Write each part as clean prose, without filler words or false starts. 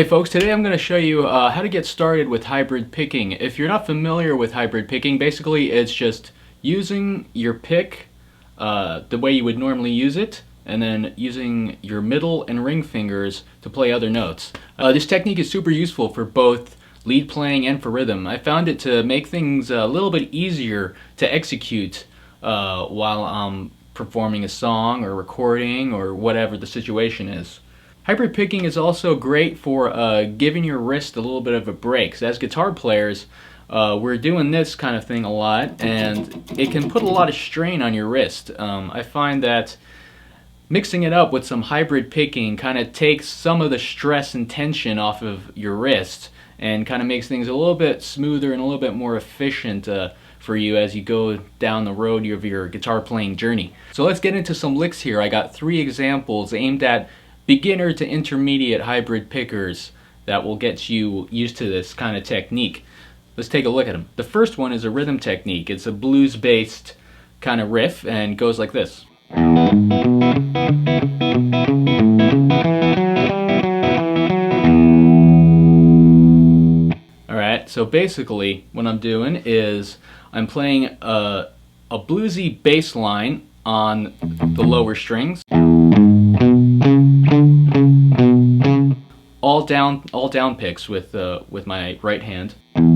Hey folks, today I'm going to show you how to get started with hybrid picking. If you're not familiar with hybrid picking, basically it's just using your pick the way you would normally use it, and then using your middle and ring fingers to play other notes. This technique is super useful for both lead playing and for rhythm. I found it to make things a little bit easier to execute while I'm performing a song or recording or whatever the situation is. Hybrid picking is also great for giving your wrist a little bit of a break. So as guitar players, we're doing this kind of thing a lot, and it can put a lot of strain on your wrist. I find that mixing it up with some hybrid picking kind of takes some of the stress and tension off of your wrist and kind of makes things a little bit smoother and a little bit more efficient for you as you go down the road of your guitar playing journey. So let's get into some licks here. I got 3 examples aimed at beginner to intermediate hybrid pickers that will get you used to this kind of technique. Let's take a look at them. The first one is a rhythm technique. It's a blues based kind of riff and goes like this. Alright, so basically what I'm doing is I'm playing a bluesy bass line on the lower strings. All down picks with my right hand. And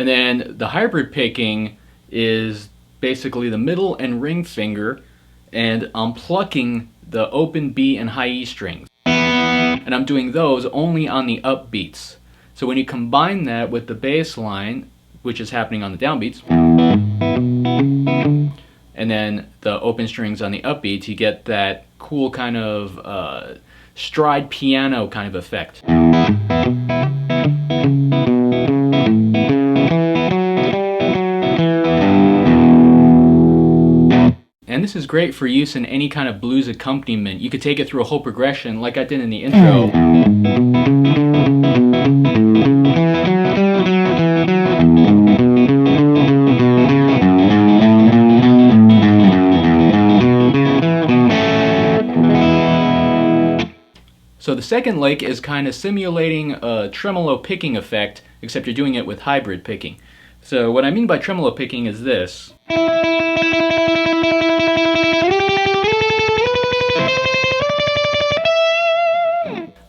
then the hybrid picking is basically the middle and ring finger, and I'm plucking the open B and high E strings. And I'm doing those only on the upbeats. So when you combine that with the bass line, which is happening on the downbeats, and then the open strings on the upbeats, you get that cool kind of stride piano kind of effect. And this is great for use in any kind of blues accompaniment. You could take it through a whole progression like I did in the intro. So the second lick is kind of simulating a tremolo picking effect, except you're doing it with hybrid picking. So what I mean by tremolo picking is this.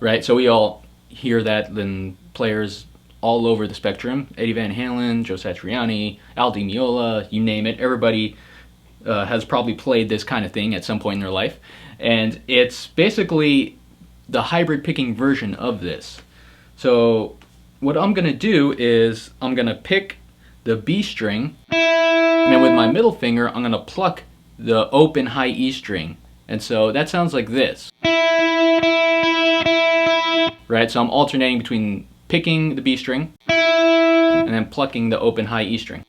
Right, so we all hear that in players all over the spectrum. Eddie Van Halen, Joe Satriani, Al Di Meola, you name it. Everybody has probably played this kind of thing at some point in their life. And it's basically the hybrid picking version of this. So what I'm going to do is I'm going to pick the B string, and then with my middle finger I'm going to pluck the open high E string. And so that sounds like this. Right, so I'm alternating between picking the B string and then plucking the open high E string.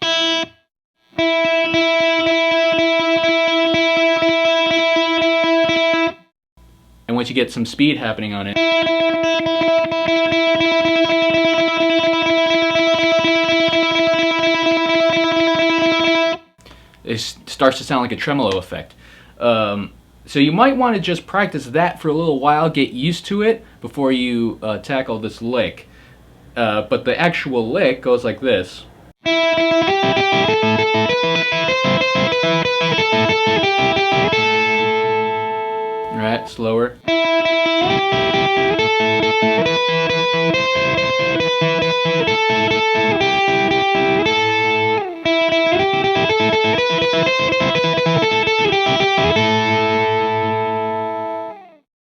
And once you get some speed happening on it, it starts to sound like a tremolo effect. So you might want to just practice that for a little while, get used to it before you tackle this lick. But the actual lick goes like this. Alright, slower.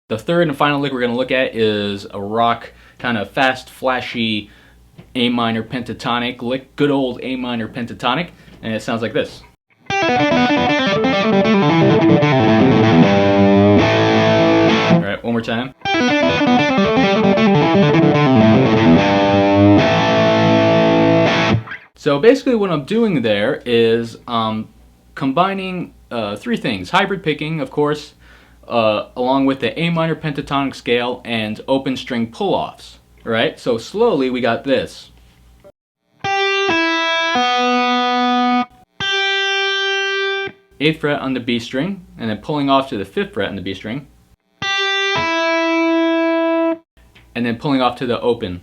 The third and final lick we're going to look at is a rock, kind of fast, flashy A minor pentatonic lick, good old A minor pentatonic, and it sounds like this. Alright, one more time. So basically what I'm doing there is combining 3 things. Hybrid picking, of course, along with the A minor pentatonic scale and open string pull-offs. Right? So slowly we got this. 8th fret on the B string, and then pulling off to the 5th fret on the B string, and then pulling off to the open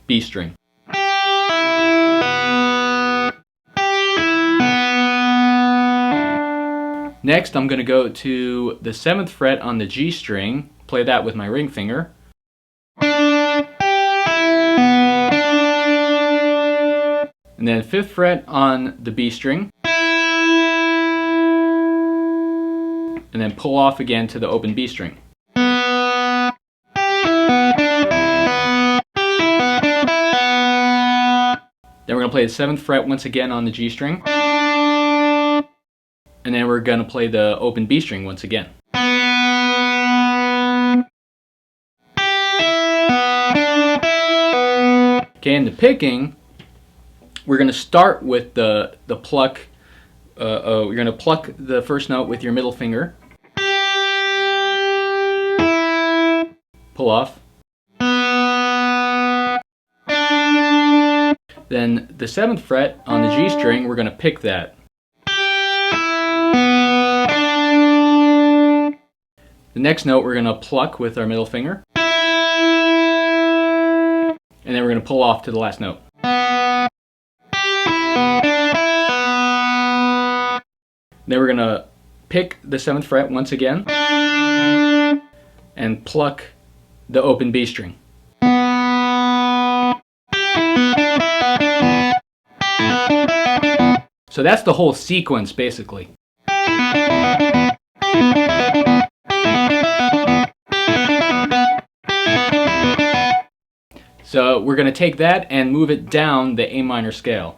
B string. Next, I'm going to go to the 7th fret on the G string, play that with my ring finger. And then 5th fret on the B string. And then pull off again to the open B string. Then we're going to play the 7th fret once again on the G string. And then we're going to play the open B string once again. Okay, in the picking, we're going to start with the pluck. You're going to pluck the first note with your middle finger. Pull off. Then the 7th fret on the G string, we're going to pick that. The next note we're going to pluck with our middle finger. And then we're going to pull off to the last note. Then we're going to pick the 7th fret once again and pluck the open B string. So that's the whole sequence basically. So we're going to take that and move it down the A minor scale.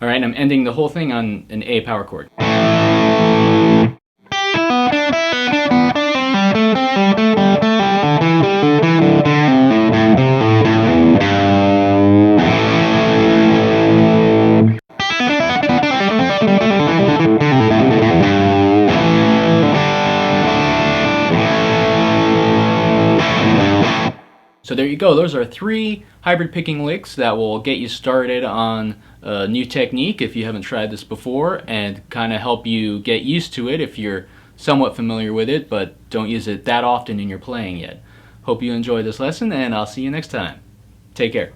Alright, I'm ending the whole thing on an A power chord. So there you go. Those are 3 hybrid picking licks that will get you started on a new technique if you haven't tried this before, and kind of help you get used to it if you're somewhat familiar with it but don't use it that often in your playing yet. Hope you enjoyed this lesson, and I'll see you next time. Take care.